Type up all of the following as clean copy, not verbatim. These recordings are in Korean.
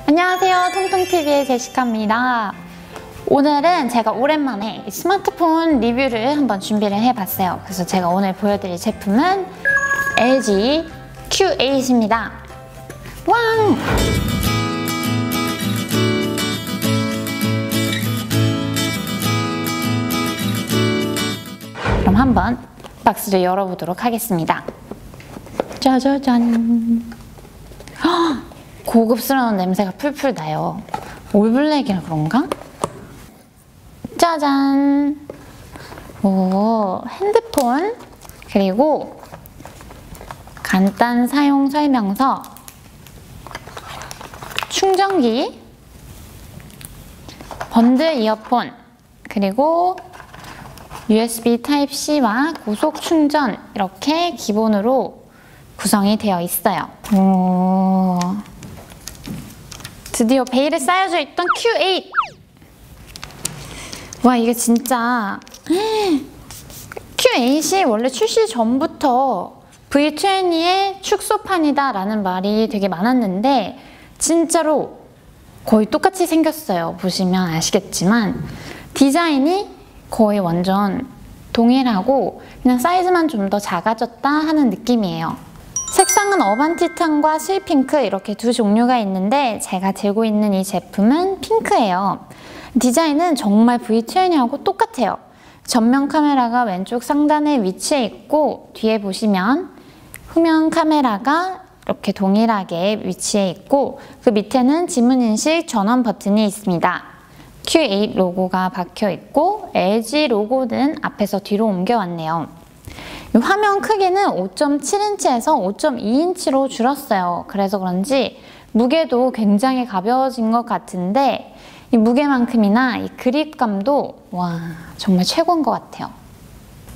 안녕하세요, 통통TV의 제시카입니다. 오늘은 제가 오랜만에 스마트폰 리뷰를 한번 준비를 해봤어요. 그래서 제가 오늘 보여드릴 제품은 LG Q8입니다. 왕! 그럼 한번 박스를 열어보도록 하겠습니다. 짜자잔! 헉! 고급스러운 냄새가 풀풀 나요. 올블랙이라 그런가? 짜잔! 오, 핸드폰, 그리고 간단 사용 설명서, 충전기, 번들 이어폰, 그리고 USB Type-C와 고속 충전, 이렇게 기본으로 구성이 되어 있어요. 오, 드디어 베일에 쌓여져 있던 Q8! 와, 이게 진짜 Q8이 원래 출시 전부터 V20의 축소판이다 라는 말이 되게 많았는데 진짜로 거의 똑같이 생겼어요. 보시면 아시겠지만 디자인이 거의 완전 동일하고 그냥 사이즈만 좀 더 작아졌다 하는 느낌이에요. 색상은 어반티탄과 스위핑크 이렇게 두 종류가 있는데 제가 들고 있는 이 제품은 핑크예요. 디자인은 정말 V20하고 똑같아요. 전면 카메라가 왼쪽 상단에 위치해 있고 뒤에 보시면 후면 카메라가 이렇게 동일하게 위치해 있고 그 밑에는 지문인식 전원 버튼이 있습니다. Q8 로고가 박혀 있고 LG 로고는 앞에서 뒤로 옮겨왔네요. 이 화면 크기는 5.7인치에서 5.2인치로 줄었어요. 그래서 그런지 무게도 굉장히 가벼워진 것 같은데 이 무게만큼이나 이 그립감도 와 정말 최고인 것 같아요.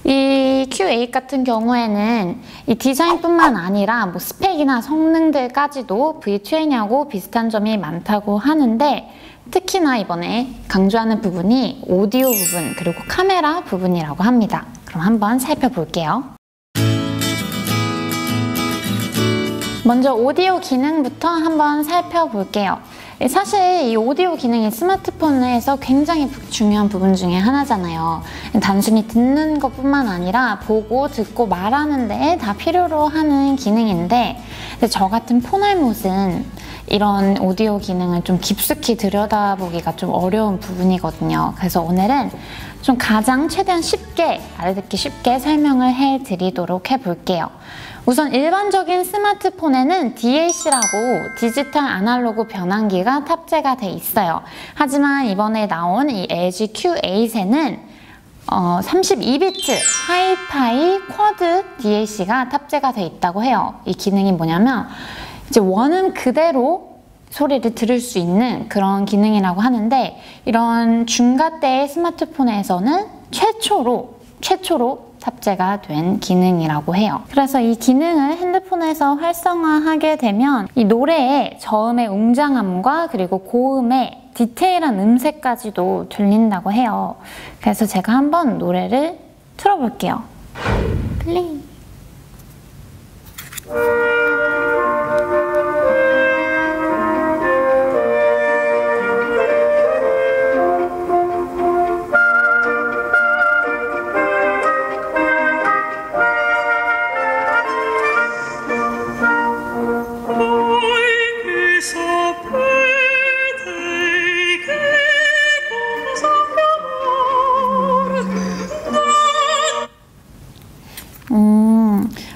이 Q8 같은 경우에는 이 디자인뿐만 아니라 뭐 스펙이나 성능들까지도 V20하고 비슷한 점이 많다고 하는데 특히나 이번에 강조하는 부분이 오디오 부분 그리고 카메라 부분이라고 합니다. 그럼 한번 살펴볼게요. 먼저 오디오 기능부터 한번 살펴볼게요. 사실 이 오디오 기능이 스마트폰에서 굉장히 중요한 부분 중에 하나잖아요. 단순히 듣는 것뿐만 아니라 보고, 듣고, 말하는 데 다 필요로 하는 기능인데 저 같은 폰알못은 이런 오디오 기능을 좀 깊숙이 들여다보기가 좀 어려운 부분이거든요. 그래서 오늘은 좀 가장 최대한 쉽게, 알아듣기 쉽게 설명을 해드리도록 해볼게요. 우선 일반적인 스마트폰에는 DAC라고 디지털 아날로그 변환기가 탑재가 돼 있어요. 하지만 이번에 나온 이 LG Q8에는 32비트 하이파이 쿼드 DAC가 탑재가 돼 있다고 해요. 이 기능이 뭐냐면 이제 원음 그대로 소리를 들을 수 있는 그런 기능이라고 하는데 이런 중가대의 스마트폰에서는 최초로 탑재가 된 기능이라고 해요. 그래서 이 기능을 핸드폰에서 활성화하게 되면 이 노래의 저음의 웅장함과 그리고 고음의 디테일한 음색까지도 들린다고 해요. 그래서 제가 한번 노래를 틀어볼게요. 플레이.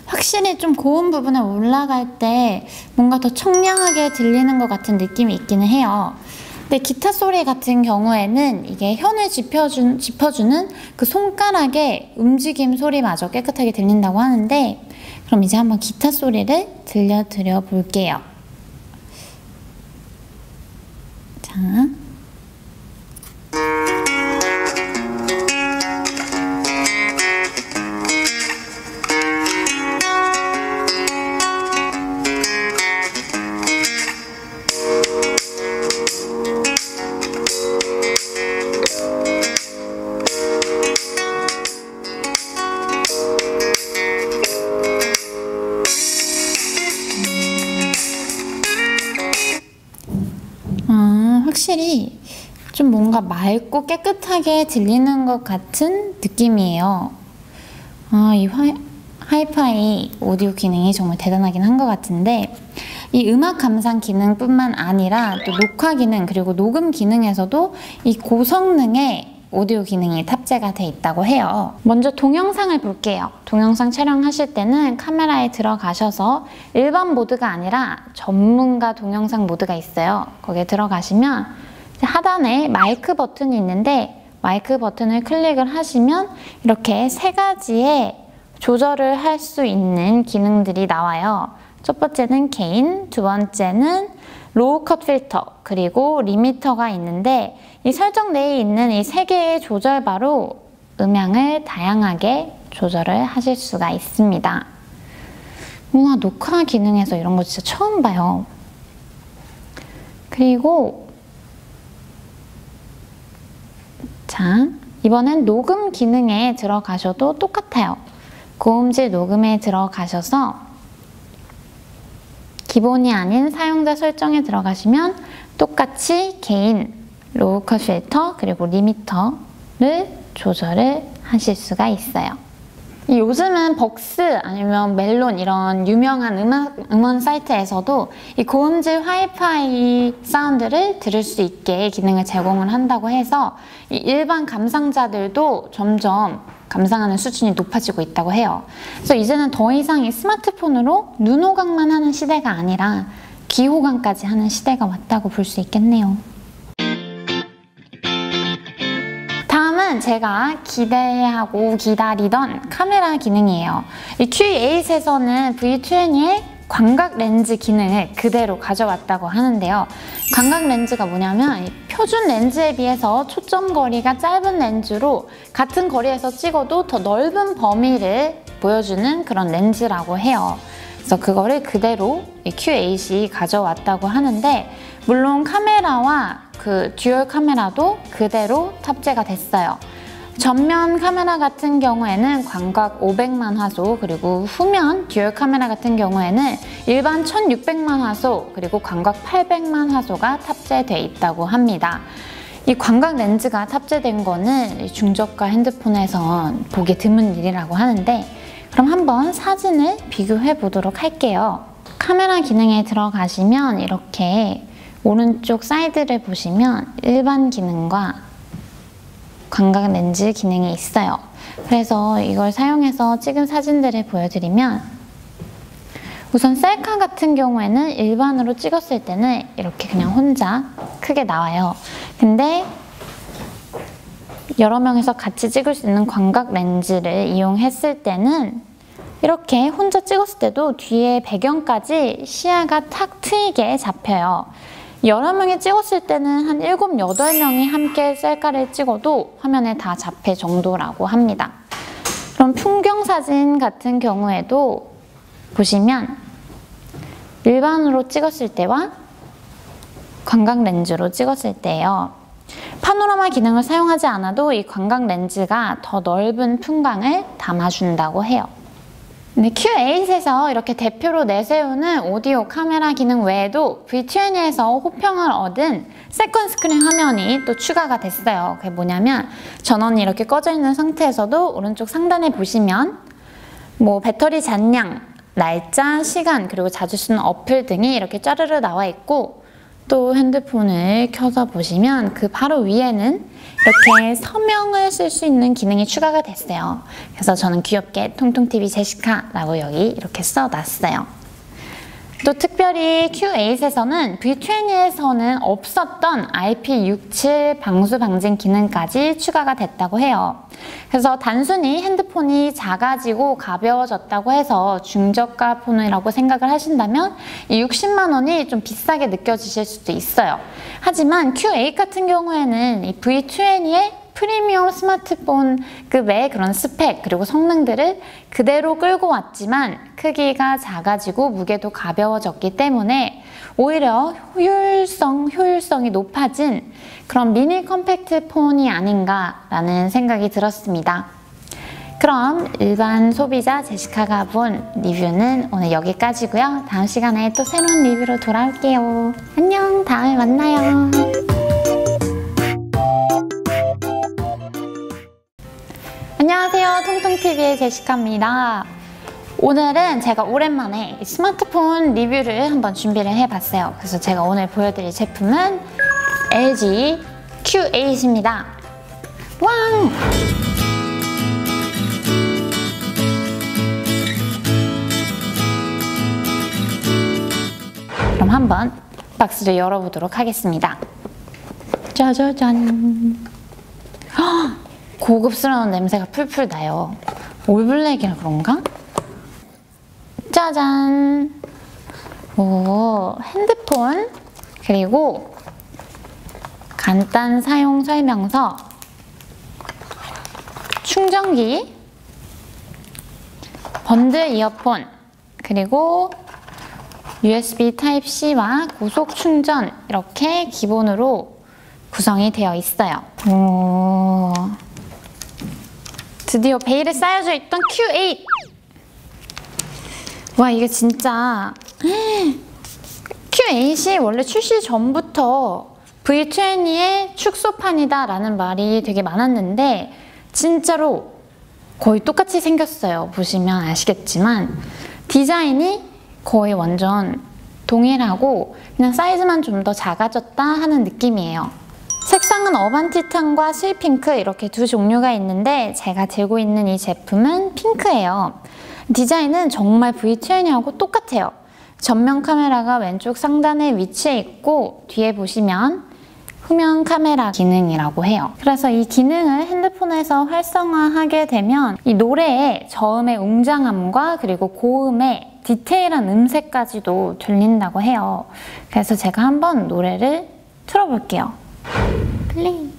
확실히 좀 고음 부분에 올라갈 때 뭔가 더 청량하게 들리는 것 같은 느낌이 있기는 해요. 근데 기타 소리 같은 경우에는 이게 현을 짚어주는 그 손가락의 움직임 소리마저 깨끗하게 들린다고 하는데 그럼 이제 한번 기타 소리를 들려드려 볼게요. 자. 확실히 좀 뭔가 맑고 깨끗하게 들리는 것 같은 느낌이에요. 이 하이파이 오디오 기능이 정말 대단하긴 한 것 같은데, 이 음악 감상 기능뿐만 아니라 또 녹화 기능 그리고 녹음 기능에서도 이 고성능의 오디오 기능이 탑재가 돼 있다고 해요. 먼저 동영상을 볼게요. 동영상 촬영하실 때는 카메라에 들어가셔서 일반 모드가 아니라 전문가 동영상 모드가 있어요. 거기에 들어가시면 하단에 마이크 버튼이 있는데, 마이크 버튼을 클릭을 하시면 이렇게 세 가지의 조절을 할 수 있는 기능들이 나와요. 첫 번째는 게인, 두 번째는 로우 컷 필터, 그리고 리미터가 있는데, 이 설정 내에 있는 이 세 개의 조절바로 음향을 다양하게 조절을 하실 수가 있습니다. 우와, 녹화 기능에서 이런 거 진짜 처음 봐요. 그리고 자, 이번엔 녹음 기능에 들어가셔도 똑같아요. 고음질 녹음에 들어가셔서 기본이 아닌 사용자 설정에 들어가시면 똑같이 게인, 로우 컷 필터, 그리고 리미터를 조절을 하실 수가 있어요. 요즘은 벅스 아니면 멜론 이런 유명한 음원 사이트에서도 이 고음질 하이파이 사운드를 들을 수 있게 기능을 제공을 한다고 해서 이 일반 감상자들도 점점 감상하는 수준이 높아지고 있다고 해요. 그래서 이제는 더 이상 이 스마트폰으로 눈호강만 하는 시대가 아니라 귀호강까지 하는 시대가 왔다고 볼 수 있겠네요. 다음은 제가 기대하고 기다리던 카메라 기능이에요. 이 Q8에서는 V20의 광각 렌즈 기능을 그대로 가져왔다고 하는데요. 광각 렌즈가 뭐냐면 표준 렌즈에 비해서 초점 거리가 짧은 렌즈로 같은 거리에서 찍어도 더 넓은 범위를 보여주는 그런 렌즈라고 해요. 그래서 그거를 그대로 이 Q8이 가져왔다고 하는데, 물론 카메라와 그 듀얼 카메라도 그대로 탑재가 됐어요. 전면 카메라 같은 경우에는 광각 500만 화소, 그리고 후면 듀얼 카메라 같은 경우에는 일반 1600만 화소, 그리고 광각 800만 화소가 탑재되어 있다고 합니다. 이 광각 렌즈가 탑재된 거는 중저가 핸드폰에선 보기 드문 일이라고 하는데, 그럼 한번 사진을 비교해 보도록 할게요. 카메라 기능에 들어가시면 이렇게 오른쪽 사이드를 보시면 일반 기능과 광각 렌즈 기능이 있어요. 그래서 이걸 사용해서 찍은 사진들을 보여드리면, 우선 셀카 같은 경우에는 일반으로 찍었을 때는 이렇게 그냥 혼자 크게 나와요. 근데 여러 명이서 같이 찍을 수 있는 광각 렌즈를 이용했을 때는 이렇게 혼자 찍었을 때도 뒤에 배경까지 시야가 탁 트이게 잡혀요. 여러 명이 찍었을 때는 한 7, 8명이 함께 셀카를 찍어도 화면에 다 잡힐 정도라고 합니다. 그럼 풍경 사진 같은 경우에도 보시면 일반으로 찍었을 때와 광각 렌즈로 찍었을 때예요. 파노라마 기능을 사용하지 않아도 이 광각 렌즈가 더 넓은 풍광을 담아준다고 해요. 근데 Q8에서 이렇게 대표로 내세우는 오디오 카메라 기능 외에도 V20에서 호평을 얻은 세컨 스크린 화면이 또 추가가 됐어요. 그게 뭐냐면 전원이 이렇게 꺼져 있는 상태에서도 오른쪽 상단에 보시면 뭐 배터리 잔량, 날짜, 시간, 그리고 자주 쓰는 어플 등이 이렇게 짜르르 나와 있고, 또 핸드폰을 켜서 보시면 그 바로 위에는 이렇게 서명을 쓸 수 있는 기능이 추가가 됐어요. 그래서 저는 귀엽게 통통TV 제시카라고 여기 이렇게 써놨어요. 또 특별히 Q8에서는 V20에서는 없었던 IP67 방수 방진 기능까지 추가가 됐다고 해요. 그래서 단순히 핸드폰이 작아지고 가벼워졌다고 해서 중저가 폰이라고 생각을 하신다면 이 60만 원이 좀 비싸게 느껴지실 수도 있어요. 하지만 Q8 같은 경우에는 이 V20의 프리미엄 스마트폰급의 그런 스펙 그리고 성능들을 그대로 끌고 왔지만 크기가 작아지고 무게도 가벼워졌기 때문에 오히려 효율성이 높아진 그런 미니 컴팩트 폰이 아닌가라는 생각이 들었습니다. 그럼 일반 소비자 제시카가 본 리뷰는 오늘 여기까지고요. 다음 시간에 또 새로운 리뷰로 돌아올게요. 안녕, 다음에 만나요. TV의 제시카입니다. 오늘은 제가 오랜만에 스마트폰 리뷰를 한번 준비를 해봤어요. 그래서 제가 오늘 보여드릴 제품은 LG Q8입니다. 왕! 그럼 한번 박스를 열어보도록 하겠습니다. 짜자잔! 헉! 고급스러운 냄새가 풀풀 나요. 올블랙이라 그런가? 짜잔! 오, 핸드폰, 그리고 간단 사용 설명서, 충전기, 번들 이어폰, 그리고 USB Type-C와 고속 충전 이렇게 기본으로 구성이 되어 있어요. 오, 드디어 베일에 쌓여져 있던 Q8! 와, 이게 진짜 Q8이 원래 출시 전부터 V20의 축소판이다 라는 말이 되게 많았는데 진짜로 거의 똑같이 생겼어요. 보시면 아시겠지만 디자인이 거의 완전 동일하고 그냥 사이즈만 좀 더 작아졌다 하는 느낌이에요. 색상은 어반티탄과 스위핑크 이렇게 두 종류가 있는데 제가 들고 있는 이 제품은 핑크예요. 디자인은 정말 V20하고 똑같아요. 전면 카메라가 왼쪽 상단에 위치해 있고 뒤에 보시면 후면 카메라 기능이라고 해요. 그래서 이 기능을 핸드폰에서 활성화하게 되면 이 노래의 저음의 웅장함과 그리고 고음의 디테일한 음색까지도 들린다고 해요. 그래서 제가 한번 노래를 틀어볼게요. 플레이.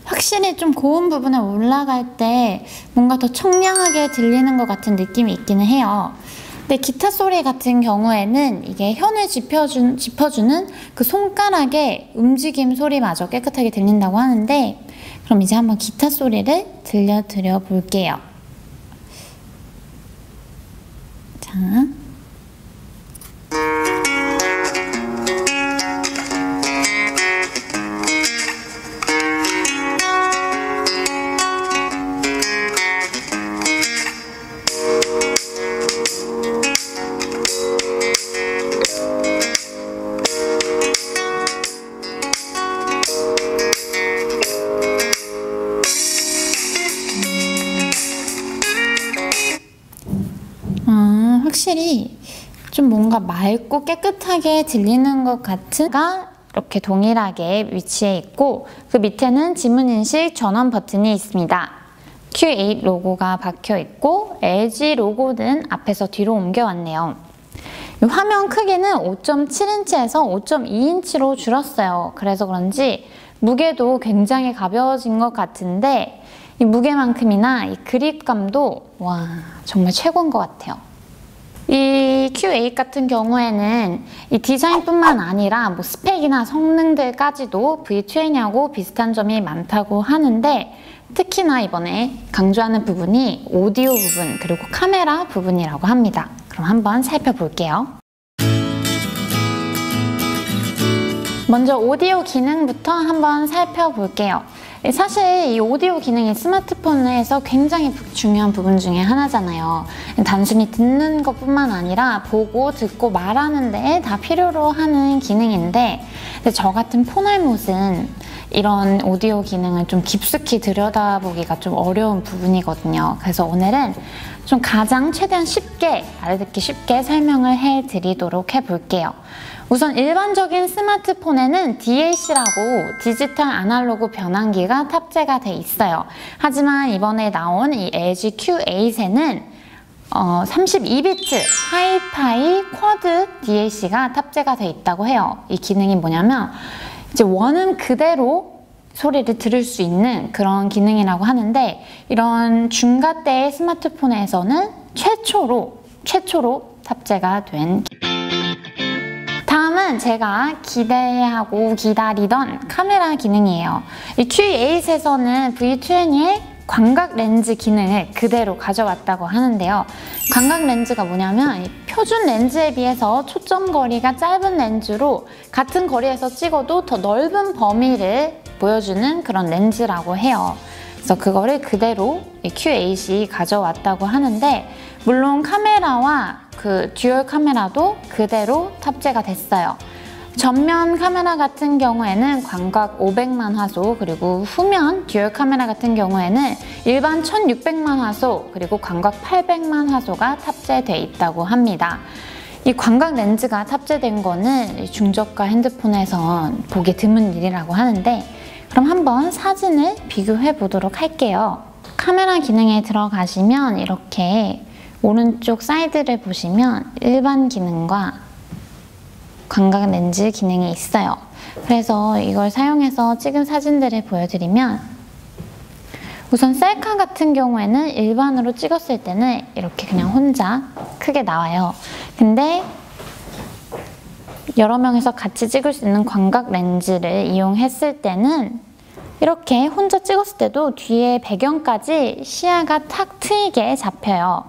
확실히 좀 고음 부분에 올라갈 때 뭔가 더 청량하게 들리는 것 같은 느낌이 있기는 해요. 근데 기타 소리 같은 경우에는 이게 현을 짚어주는 그 손가락의 움직임 소리마저 깨끗하게 들린다고 하는데 그럼 이제 한번 기타 소리를 들려드려 볼게요. 자. 확실히 좀 뭔가 맑고 깨끗하게 들리는 것 같은가 이렇게 동일하게 위치해 있고 그 밑에는 지문인식 전원 버튼이 있습니다. Q8 로고가 박혀 있고 LG 로고는 앞에서 뒤로 옮겨왔네요. 화면 크기는 5.7인치에서 5.2인치로 줄었어요. 그래서 그런지 무게도 굉장히 가벼워진 것 같은데 이 무게만큼이나 이 그립감도 와 정말 최고인 것 같아요. 이 Q8 같은 경우에는 이 디자인뿐만 아니라 뭐 스펙이나 성능들까지도 V20하고 비슷한 점이 많다고 하는데 특히나 이번에 강조하는 부분이 오디오 부분 그리고 카메라 부분이라고 합니다. 그럼 한번 살펴볼게요. 먼저 오디오 기능부터 한번 살펴볼게요. 사실 이 오디오 기능이 스마트폰에서 굉장히 중요한 부분 중에 하나잖아요. 단순히 듣는 것뿐만 아니라 보고 듣고 말하는 데 다 필요로 하는 기능인데 근데 저 같은 폰알못은 이런 오디오 기능을 좀 깊숙이 들여다보기가 좀 어려운 부분이거든요. 그래서 오늘은 좀 가장 최대한 쉽게 알아듣기 쉽게 설명을 해드리도록 해볼게요. 우선 일반적인 스마트폰에는 DAC라고 디지털 아날로그 변환기가 탑재가 돼 있어요. 하지만 이번에 나온 이 LG Q8에는 32비트 하이파이 쿼드 DAC가 탑재가 돼 있다고 해요. 이 기능이 뭐냐면 이제 원음 그대로 소리를 들을 수 있는 그런 기능이라고 하는데, 이런 중가대의 스마트폰에서는 최초로 탑재가 된 다음은 제가 기대하고 기다리던 카메라 기능이에요. 이 Q8에서는 V20의 광각 렌즈 기능을 그대로 가져왔다고 하는데요. 광각 렌즈가 뭐냐면 표준 렌즈에 비해서 초점 거리가 짧은 렌즈로 같은 거리에서 찍어도 더 넓은 범위를 보여주는 그런 렌즈라고 해요. 그래서 그거를 그대로 Q8이 가져왔다고 하는데, 물론 카메라와 그 듀얼 카메라도 그대로 탑재가 됐어요. 전면 카메라 같은 경우에는 광각 500만 화소, 그리고 후면 듀얼 카메라 같은 경우에는 일반 1600만 화소, 그리고 광각 800만 화소가 탑재되어 있다고 합니다. 이 광각 렌즈가 탑재된 거는 중저가 핸드폰에선 보기 드문 일이라고 하는데, 그럼 한번 사진을 비교해 보도록 할게요. 카메라 기능에 들어가시면 이렇게 오른쪽 사이드를 보시면 일반 기능과 광각 렌즈 기능이 있어요. 그래서 이걸 사용해서 찍은 사진들을 보여드리면, 우선 셀카 같은 경우에는 일반으로 찍었을 때는 이렇게 그냥 혼자 크게 나와요. 근데 여러 명이서 같이 찍을 수 있는 광각 렌즈를 이용했을 때는 이렇게 혼자 찍었을 때도 뒤에 배경까지 시야가 탁 트이게 잡혀요.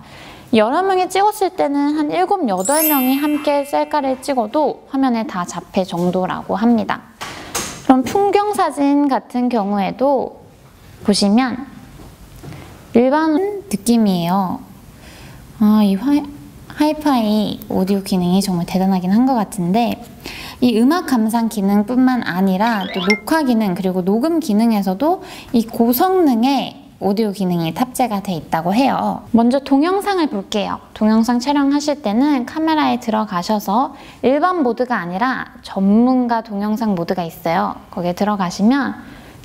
여러 명이 찍었을 때는 한 7, 8명이 함께 셀카를 찍어도 화면에 다 잡힐 정도라고 합니다. 그럼 풍경 사진 같은 경우에도 보시면 일반 느낌이에요. 이 하이파이 오디오 기능이 정말 대단하긴 한 것 같은데, 이 음악 감상 기능뿐만 아니라 또 녹화 기능, 그리고 녹음 기능에서도 이 고성능의 오디오 기능이 탑재가 돼 있다고 해요. 먼저 동영상을 볼게요. 동영상 촬영하실 때는 카메라에 들어가셔서 일반 모드가 아니라 전문가 동영상 모드가 있어요. 거기에 들어가시면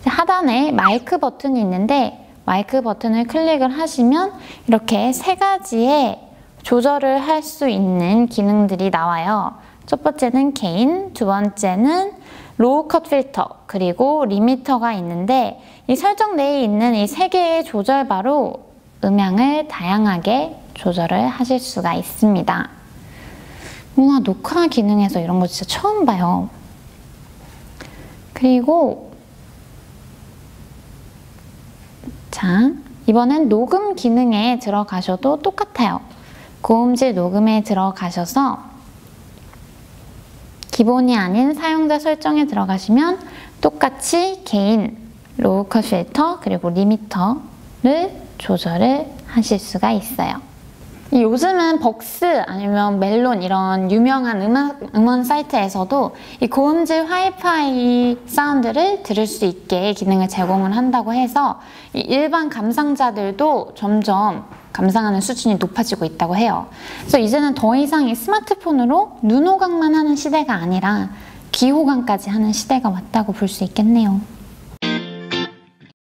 하단에 마이크 버튼이 있는데, 마이크 버튼을 클릭을 하시면 이렇게 3가지의 조절을 할 수 있는 기능들이 나와요. 첫 번째는 게인, 두 번째는 로우 컷 필터, 그리고 리미터가 있는데, 이 설정 내에 있는 이 3개의 조절바로 음향을 다양하게 조절을 하실 수가 있습니다. 우와, 녹화 기능에서 이런 거 진짜 처음 봐요. 그리고 자, 이번엔 녹음 기능에 들어가셔도 똑같아요. 고음질 녹음에 들어가셔서 기본이 아닌 사용자 설정에 들어가시면 똑같이 게인, 로우 컷 필터, 그리고 리미터를 조절을 하실 수가 있어요. 요즘은 벅스 아니면 멜론 이런 유명한 음원 사이트에서도 이 고음질 하이파이 사운드를 들을 수 있게 기능을 제공을 한다고 해서 이 일반 감상자들도 점점 감상하는 수준이 높아지고 있다고 해요. 그래서 이제는 더 이상 이 스마트폰으로 눈호강만 하는 시대가 아니라 귀호강까지 하는 시대가 왔다고 볼 수 있겠네요.